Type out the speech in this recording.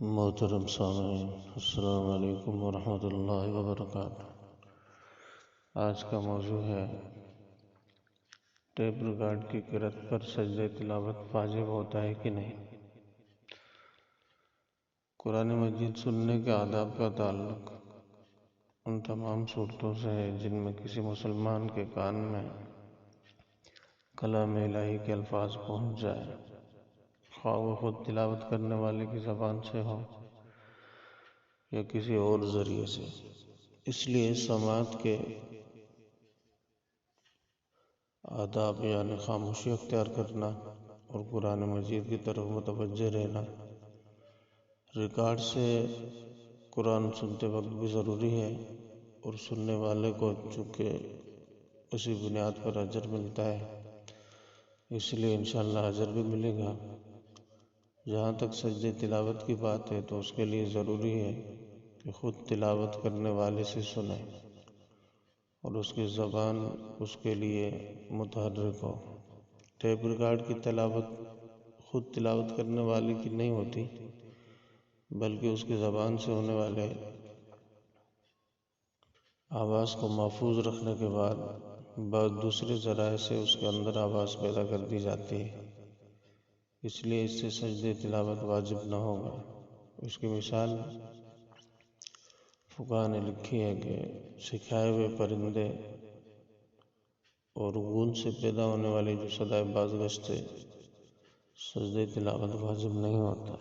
محترم سامعین، السلام علیکم ورحمۃ اللہ وبرکاتہ۔ آج کا موضوع ہے ٹیپ ریکارڈ کی قرأت پر سجدہ تلاوت واجب ہوتا ہے کہ نہیں۔ قرآن مجید سننے کے آداب کا تعلق ان تمام صورتوں سے ہے جن میں کسی مسلمان کے کان میں کلام الہی کے الفاظ پہنچ جائے، خواہ وہ خود تلاوت کرنے والے کی زبان سے ہو یا کسی اور ذریعے سے۔ اس لیے سماعت کے آداب یعنی خاموشی اختیار کرنا اور قرآن مجید کی طرف متوجہ رہنا، ریکارڈ سے قرآن سنتے وقت بھی ضروری ہے، اور سننے والے کو چونکہ اسی بنیاد پر اجر ملتا ہے، اس لیے انشاءاللہ اجر بھی ملے گا۔ جہاں تک سجدہ تلاوت کی بات ہے تو اس کے لیے ضروری ہے کہ خود تلاوت کرنے والے سے سنیں اور اس کی زبان اس کے لیے متحرک ہو۔ ٹیپ ریکارڈ کی تلاوت خود تلاوت کرنے والے کی نہیں ہوتی، بلکہ اس کی زبان سے ہونے والے آواز کو محفوظ رکھنے کے بعد دوسرے ذرائع سے اس کے اندر آواز پیدا کر دی جاتی ہے، اس لیے اس سے سجدہ تلاوت واجب نہ ہوگا۔ اس کی مثال فقہا نے لکھی ہے کہ سکھائے ہوئے پرندے اور گونج سے پیدا ہونے والی جو صدائے بازگشت ہے، سجدہ تلاوت واجب نہیں ہوتا۔